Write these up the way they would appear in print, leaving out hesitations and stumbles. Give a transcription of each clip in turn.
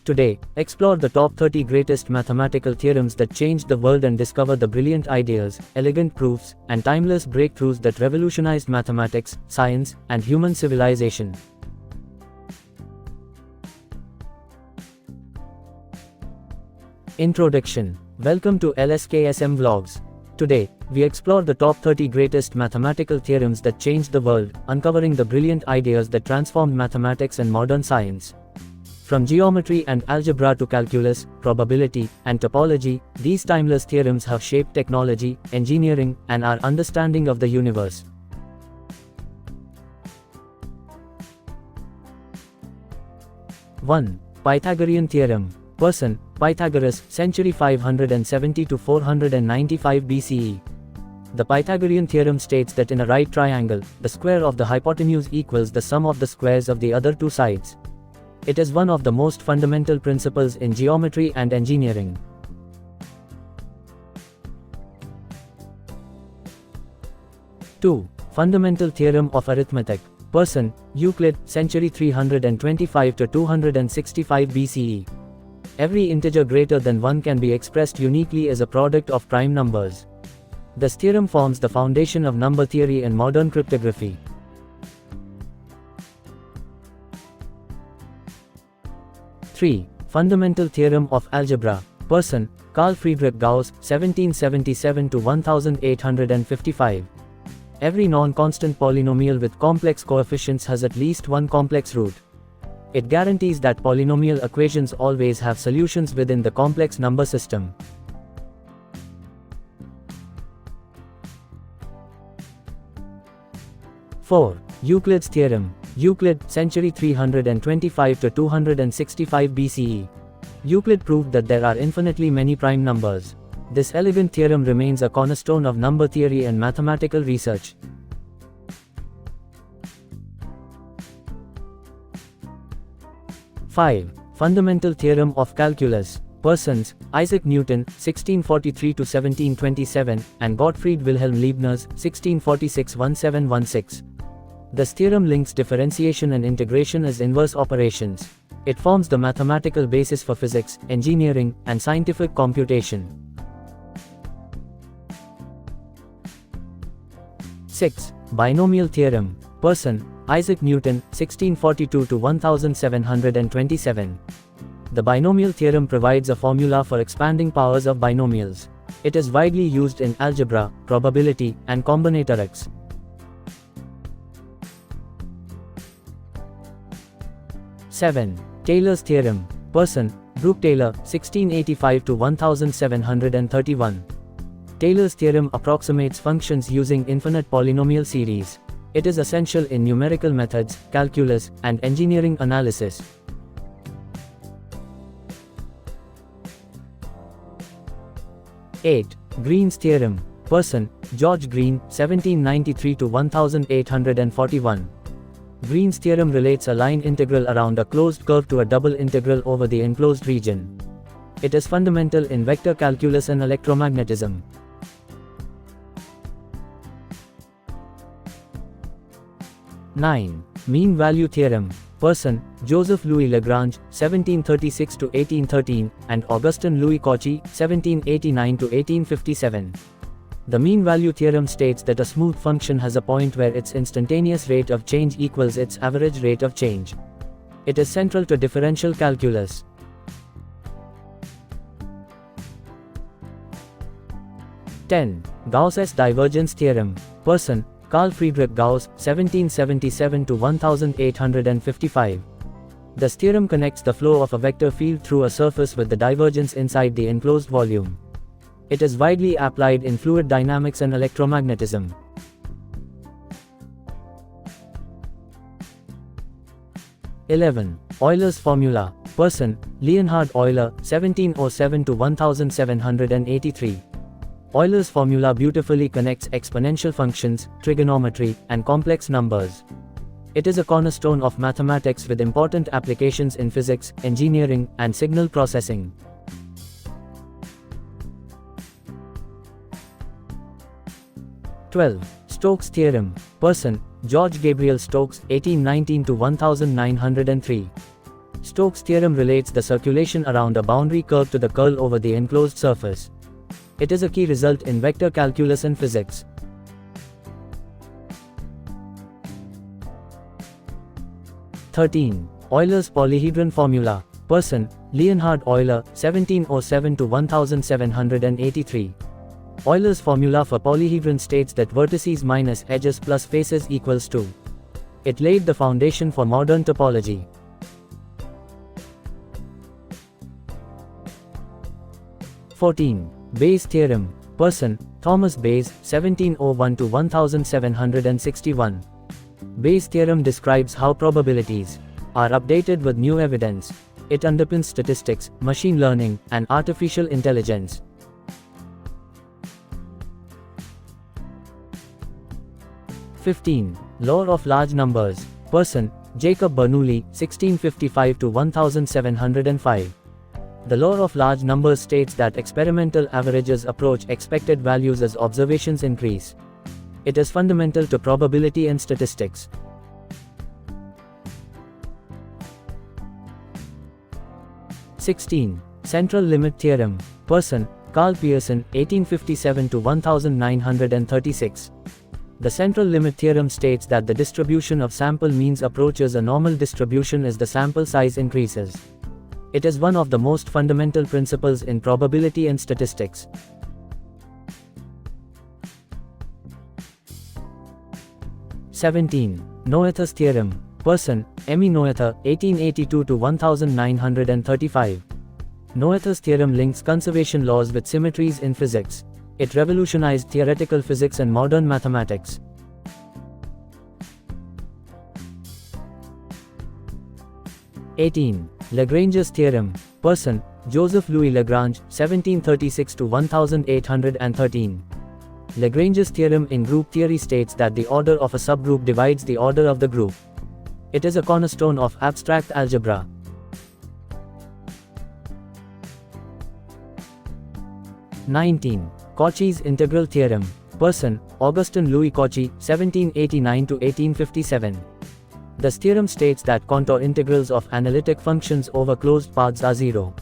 Today, explore the top 30 greatest mathematical theorems that changed the world and discover the brilliant ideas, elegant proofs, and timeless breakthroughs that revolutionized mathematics, science, and human civilization. Introduction. Welcome to LSKSM Vlogs. Today, we explore the top 30 greatest mathematical theorems that changed the world, uncovering the brilliant ideas that transformed mathematics and modern science. From geometry and algebra to calculus, probability, and topology, these timeless theorems have shaped technology, engineering, and our understanding of the universe. One. Pythagorean theorem. Person, Pythagoras, century 570 to 495 BCE. The Pythagorean theorem states that in a right triangle, the square of the hypotenuse equals the sum of the squares of the other two sides. It is one of the most fundamental principles in geometry and engineering. Two. Fundamental theorem of arithmetic. Person, Euclid, century 325 to 265 BCE. Every integer greater than 1 can be expressed uniquely as a product of prime numbers. This theorem forms the foundation of number theory in modern cryptography. 3. Fundamental theorem of algebra. Person, Carl Friedrich Gauss, 1777 to 1855. Every non-constant polynomial with complex coefficients has at least one complex root. It guarantees that polynomial equations always have solutions within the complex number system. Four. Euclid's theorem. Euclid, century 325 to 265 BCE. Euclid proved that there are infinitely many prime numbers. This elegant theorem remains a cornerstone of number theory and mathematical research. 5. Fundamental theorem of calculus. Persons, Isaac Newton, 1643 to 1727, and Gottfried Wilhelm Leibniz, 1646-1716. This theorem links differentiation and integration as inverse operations. It forms the mathematical basis for physics, engineering, and scientific computation. 6. Binomial theorem. Person, Isaac Newton, 1642 to 1727. The binomial theorem provides a formula for expanding powers of binomials. It is widely used in algebra, probability, and combinatorics. 7. Taylor's theorem. Person, Brooke Taylor, 1685 to 1731. Taylor's theorem approximates functions using infinite polynomial series. It is essential in numerical methods, calculus, and engineering analysis. 8. Green's theorem. Person, George Green, 1793 to 1841. Green's theorem relates a line integral around a closed curve to a double integral over the enclosed region. It is fundamental in vector calculus and electromagnetism. 9. Mean value theorem. Person, Joseph Louis Lagrange, 1736 to 1813, and Augustin Louis Cauchy, 1789 to 1857. The mean value theorem states that a smooth function has a point where its instantaneous rate of change equals its average rate of change. It is central to differential calculus. 10. Gauss's divergence theorem. Person, Carl Friedrich Gauss, 1777 to 1855. This theorem connects the flow of a vector field through a surface with the divergence inside the enclosed volume. It is widely applied in fluid dynamics and electromagnetism. 11. Euler's formula. Person, Leonhard Euler, 1707 to 1783. Euler's formula beautifully connects exponential functions, trigonometry, and complex numbers. It is a cornerstone of mathematics with important applications in physics, engineering, and signal processing. 12. Stokes theorem. Person, George Gabriel Stokes, 1819 to 1903. Stokes' theorem relates the circulation around a boundary curve to the curl over the enclosed surface. It is a key result in vector calculus and physics. Euler's polyhedron formula. Person, Leonhard Euler, 1707 to 1783. Euler's formula for polyhedron states that vertices minus edges plus faces equals 2. It laid the foundation for modern topology. Bayes theorem. Person, Thomas Bayes, 1701 to 1761. Bayes' theorem describes how probabilities are updated with new evidence. It underpins statistics, machine learning, and artificial intelligence. Law of large numbers. Person, Jacob Bernoulli, 1655 to 1705. The law of large numbers states that experimental averages approach expected values as observations increase. It is fundamental to probability and statistics. Central limit theorem. Person, Carl Pearson, 1857 to 1936. The central limit theorem states that the distribution of sample means approaches a normal distribution as the sample size increases. It is one of the most fundamental principles in probability and statistics. Noether's theorem. Person, Emmy Noether, 1882 to 1935. Noether's theorem links conservation laws with symmetries in physics. It revolutionized theoretical physics and modern mathematics. Lagrange's theorem. Person, Joseph Louis Lagrange, 1736 to 1813. Lagrange's theorem in group theory states that the order of a subgroup divides the order of the group. It is a cornerstone of abstract algebra. Cauchy's integral theorem. Person, Augustin Louis Cauchy, 1789 to 1857. This theorem states that contour integrals of analytic functions over closed paths are zero.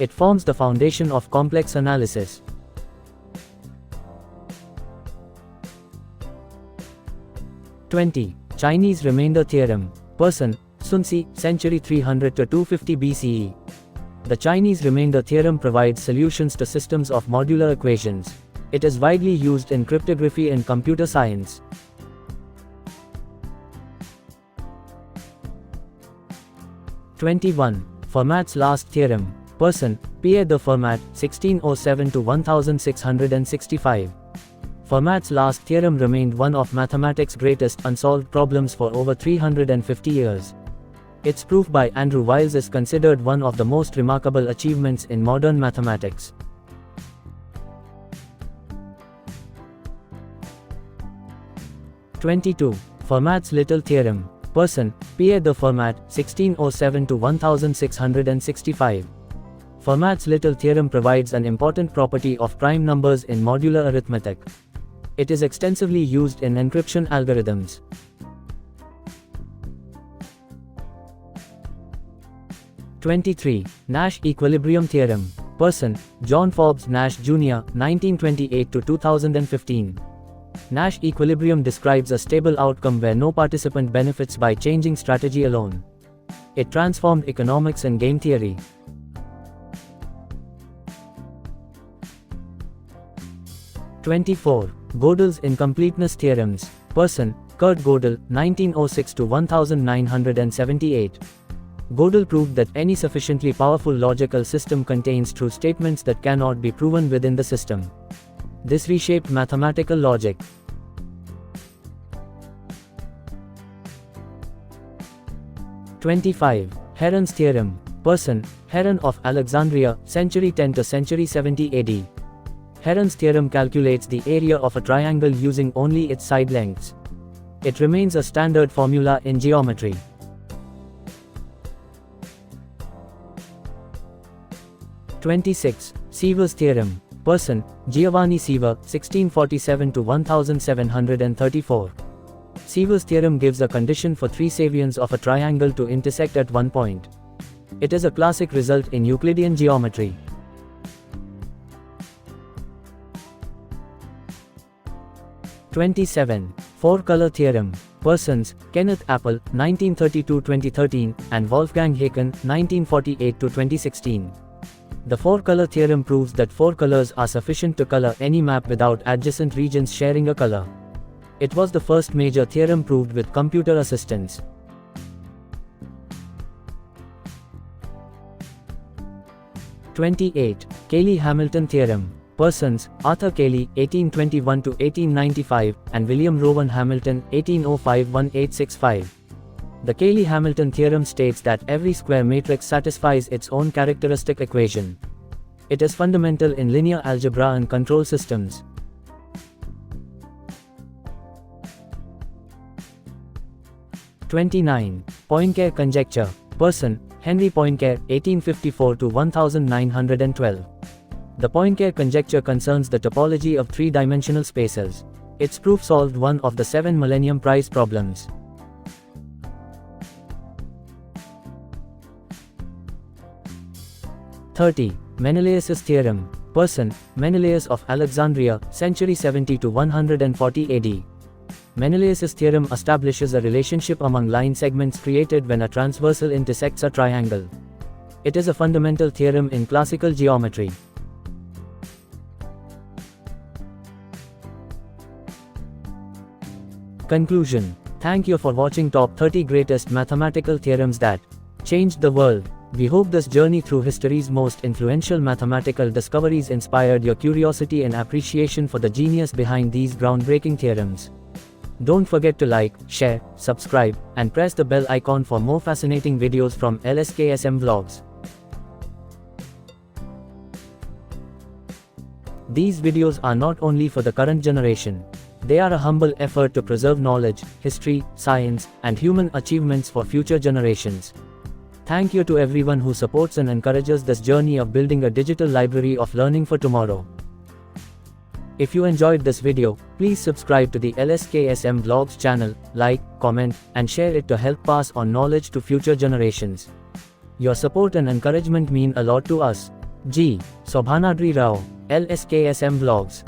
It forms the foundation of complex analysis. Chinese remainder theorem. Person, Sun Si, century 300 to 250 BCE. The Chinese remainder theorem provides solutions to systems of modular equations. It is widely used in cryptography and computer science. Fermat's last theorem. Person, Pierre de Fermat, 1607 to 1665. Fermat's last theorem remained one of mathematics' greatest unsolved problems for over 350 years. Its proof by Andrew Wiles is considered one of the most remarkable achievements in modern mathematics. Fermat's little theorem. Person, Pierre de Fermat, 1607 to 1665. Fermat's little theorem provides an important property of prime numbers in modular arithmetic. It is extensively used in encryption algorithms. Nash equilibrium theorem. Person, John Forbes Nash Jr., 1928 to 2015. Nash equilibrium describes a stable outcome where no participant benefits by changing strategy alone. It transformed economics and game theory. Gödel's incompleteness theorems. Person, Kurt Gödel, 1906 to 1978. Gödel proved that any sufficiently powerful logical system contains true statements that cannot be proven within the system. This reshaped mathematical logic. Heron's theorem. Person, Heron of Alexandria, century 10 to century 70 AD. Heron's theorem calculates the area of a triangle using only its side lengths. It remains a standard formula in geometry. Siever's theorem. Person, Giovanni Siever, 1647 to 1734. Siever's theorem gives a condition for three savions of a triangle to intersect at one point. It is a classic result in Euclidean geometry. 27. Four-color theorem. Persons: Kenneth Appel, 1932-2013, and Wolfgang Haken, 1948-2016. The four-color theorem proves that four colors are sufficient to color any map without adjacent regions sharing a color. It was the first major theorem proved with computer assistance. 28. Cayley-Hamilton theorem. Persons: Arthur Cayley, 1821-1895, and William Rowan Hamilton, 1805-1865. The Cayley-Hamilton theorem states that every square matrix satisfies its own characteristic equation. It is fundamental in linear algebra and control systems. 29. Poincare conjecture. Person: Henry Poincare, 1854-1912. The Poincare conjecture concerns the topology of three-dimensional spaces. Its proof solved one of the 7 Millennium Prize problems. 30. Menelaus's theorem. Person: Menelaus of Alexandria, century 70-140 AD. Menelaus's theorem establishes a relationship among line segments created when a transversal intersects a triangle. It is a fundamental theorem in classical geometry. Conclusion. Thank you for watching Top 30 Greatest Mathematical Theorems That Changed the World. We hope this journey through history's most influential mathematical discoveries inspired your curiosity and appreciation for the genius behind these groundbreaking theorems. Don't forget to like, share, subscribe, and press the bell icon for more fascinating videos from LSKSM Vlogs. These videos are not only for the current generation. They are a humble effort to preserve knowledge, history, science, and human achievements for future generations. Thank you to everyone who supports and encourages this journey of building a digital library of learning for tomorrow. If you enjoyed this video, please subscribe to the LSKSM Vlogs channel, like, comment, and share it to help pass on knowledge to future generations. Your support and encouragement mean a lot to us. G. Sobhanadri Rao, LSKSM Vlogs.